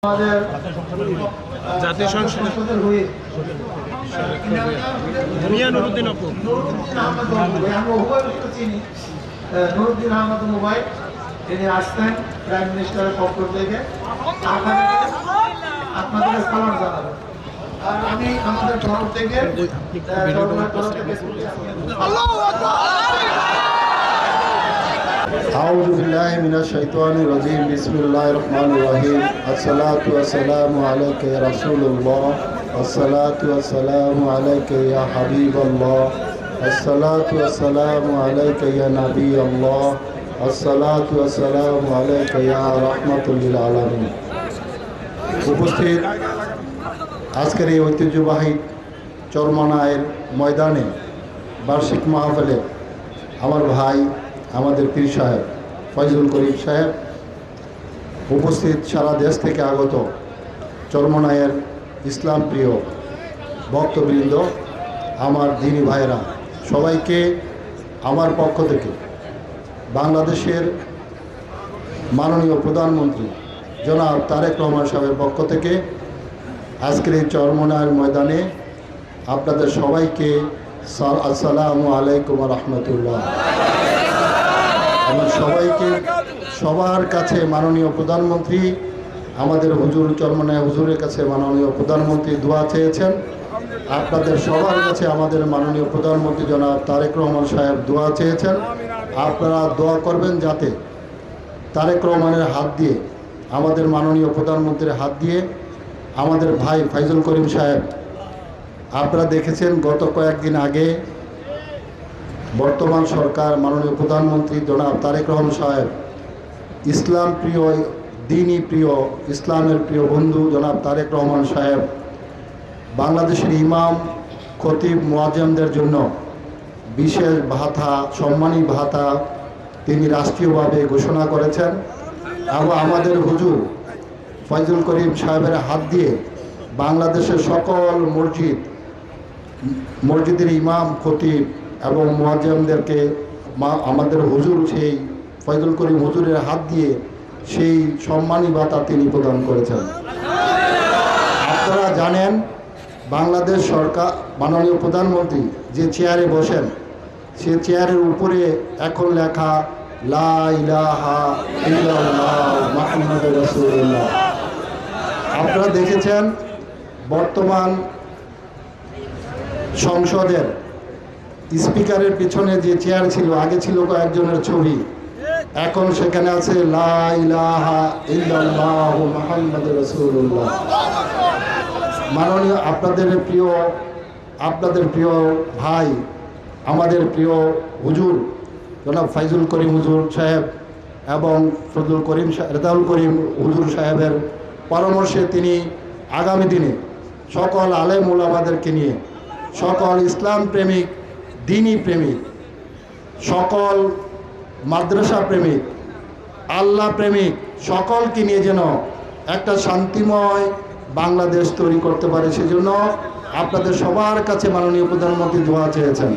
আমাদের জাতীয় সংসদের হয়ে দুনিয়া নুরুদ্দিন আপু আমরা উভয় চিনি নুরুদ্দিন আহমদ মোবাইল তিনি আসতেন প্রাইম মিনিস্টারের পক্ষ থেকে আপনাদের সালাম জানাবেন। আর আমি আমাদের তরফ থেকে أعوذ بالله من الشيطان الرجيم بسم الله الرحمن الرحيم الصلاة والسلام عليك يا رسول الله الصلاة والسلام عليك يا حبيب الله الصلاة والسلام عليك يا نبي الله الصلاة والسلام عليك يا رحمة للعالمين। উপস্থিত আজকের এই ঐতিহ্যবাহী চরমনায়ের ময়দানে বার্ষিক মাহফিলে আমার ভাই আমাদের পীর সাহেব ফয়জুল করিম সাহেব, উপস্থিত সারা দেশ থেকে আগত চরমনায়ের ইসলাম প্রিয় ভক্তবৃন্দ, আমার দিনী ভাইরা, সবাইকে আমার পক্ষ থেকে বাংলাদেশের মাননীয় প্রধানমন্ত্রী জনাব তারেক রহমান সাহেবের পক্ষ থেকে আজকের এই চরমনায়ের ময়দানে আপনাদের সবাইকে আসসালামু আলাইকুম রহমতুল্লাহ। আমার সবাইকে সবার কাছে মাননীয় প্রধানমন্ত্রী আমাদের হুজুর চরমনায় হুজুরের কাছে মাননীয় প্রধানমন্ত্রী দোয়া চেয়েছেন। আপনাদের সবার কাছে আমাদের মাননীয় প্রধানমন্ত্রী জনাব তারেক রহমান সাহেব দোয়া চেয়েছেন। আপনারা দোয়া করবেন যাতে তারেক রহমানের হাত দিয়ে, আমাদের মাননীয় প্রধানমন্ত্রীর হাত দিয়ে আমাদের ভাই ফয়জুল করিম সাহেব, আপনারা দেখেছেন গত কয়েকদিন আগে বর্তমান সরকার মাননীয় প্রধানমন্ত্রী জনাব তারেক রহমান সাহেব, ইসলাম প্রিয়, দ্বীনি প্রিয়, ইসলামের প্রিয় বন্ধু জনাব তারেক রহমান সাহেব বাংলাদেশের ইমাম খতিব মুয়াজ্জিমদের জন্য বিশেষ ভাতা, সম্মানী ভাতা তিনি রাষ্ট্রীয়ভাবে ঘোষণা করেছেন। এবং আমাদের হুজুর ফয়জুল করিম সাহেবের হাত দিয়ে বাংলাদেশের সকল মসজিদের ইমাম খতিব এবং মুয়াজ্জিমদেরকে আমাদের হুজুর সেই ফয়জুল করিম হুজুরের হাত দিয়ে সেই সম্মানী ভাতা তিনি প্রদান করেছেন। আপনারা জানেন বাংলাদেশ সরকার মাননীয় প্রধানমন্ত্রী যে চেয়ারে বসেন সে চেয়ারের উপরে এখন লেখা লা ইলাহা ইল্লাল্লাহ মুহাম্মাদুর রাসূলুল্লাহ। আপনারা দেখেছেন বর্তমান সংসদের স্পিকারের পিছনে যে চেয়ার ছিল, আগে ছিল কয়েকজনের ছবি, এখন সেখানে আছে লা ইলাহা ইল্লাল্লাহ মুহাম্মাদুর রাসূলুল্লাহ। মাননীয় আপনাদের প্রিয় ভাই, আমাদের প্রিয় হুজুর জনাব ফয়জুল করিম হুজুর সাহেব এবং রেজাউল করিম হুজুর সাহেবের পরামর্শে তিনি আগামী দিনে সকল আলেম ওলামাদেরকে নিয়ে, সকল ইসলাম প্রেমিক, দ্বীনি প্রেমিক, সকল মাদ্রাসা প্রেমিক, আল্লাহ প্রেমিক সকলকে নিয়ে যেন একটা শান্তিময় বাংলাদেশ তৈরি করতে পারে, সেজন্য আপনাদের সবার কাছে মাননীয় প্রধানমন্ত্রী দোয়া চেয়েছেন।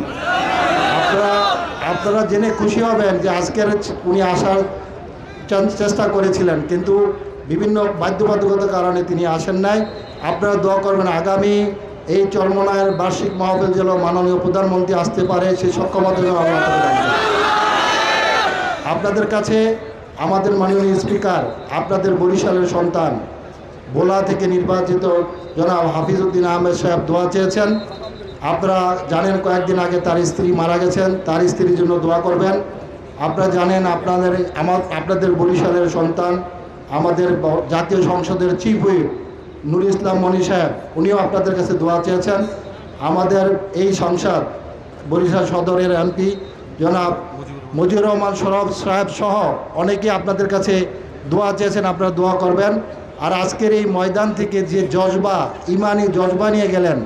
আপনারা জেনে খুশি হবেন যে আজকের উনি আসার চেষ্টা করেছিলেন, কিন্তু বিভিন্ন বাধ্যবাধকতার কারণে তিনি আসেন নাই। আপনারা দোয়া করবেন আগামী এই চরমনায়ের বার্ষিক মাহফিল যেন মাননীয় প্রধানমন্ত্রী আসতে পারে, সেই সক্ষমতা যেন আমরা আপনাদের কাছে আমাদের মাননীয় স্পিকার, আপনাদের বরিশালের সন্তান, ভোলা থেকে নির্বাচিত জনাব হাফিজউদ্দিন আহমেদ সাহেব দোয়া চেয়েছেন। আপনারা জানেন কয়েকদিন আগে তার স্ত্রী মারা গেছেন, তার স্ত্রীর জন্য দোয়া করবেন। আপনারা জানেন আপনাদের বরিশালের সন্তান, আমাদের জাতীয় সংসদের চিফ হুইপ নুর ইসলাম মনি সাহেব, উনিও আপনাদের কাছে দোয়া চেয়েছেন। আমাদের এই সংসদ বরিশাল সদরের এমপি জনাব মজিউর রহমান সরফ সাহেব সহ অনেকে আপনাদের কাছে দোয়া চেয়েছেন, আপনারা দোয়া করবেন। আর আজকের এই ময়দান থেকে যে জজবা, ইমানি জজবা নিয়ে গেলেন,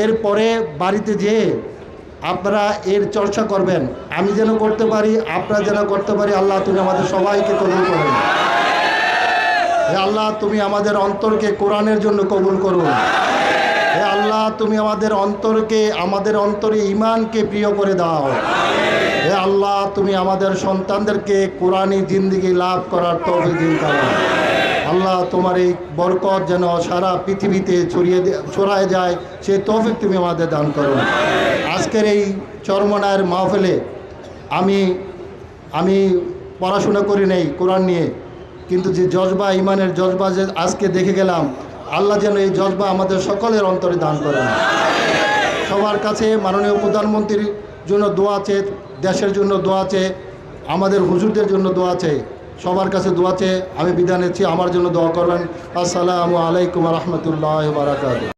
এরপরে বাড়িতে যেয়ে আপনারা এর চর্চা করবেন। আমি যেন করতে পারি, আপনারা যেন করতে পারি। আল্লাহ তুমি আমাদের সবাইকে কবুল করেন। হে আল্লাহ তুমি আমাদের অন্তরকে কোরআনের জন্য কবুল করুন। হে আল্লাহ তুমি আমাদের অন্তরে ঈমানকে প্রিয় করে দাও। হে আল্লাহ তুমি আমাদের সন্তানদেরকে কোরআনী জিন্দেগি লাভ করার তৌফিক দিন করো। আল্লাহ তোমার এই বরকত যেন সারা পৃথিবীতে ছড়ায় যায় সেই তৌফিক তুমি আমাদের দান করো। আজকের এই চরমনায়ের মাহফিলে আমি পড়াশোনা করি নেই কোরআন নিয়ে, কিন্তু যে জজবা ইমানের জজবা যে আজকে দেখে গেলাম, আল্লাহ যেন এই জজবা আমাদের সকলের অন্তরে দান করেন। সবার কাছে মাননীয় প্রধানমন্ত্রীর জন্য দোয়া আছে, দেশের জন্য দোয়া আছে, আমাদের হুজুরদের জন্য দোয়া আছে, সবার কাছে দোয়া আছে। আমি বিদায় নিচ্ছি, আমার জন্য দোয়া করবেন। আসসালামু আলাইকুম রহমতুল্লাহ বারাকাতুহু।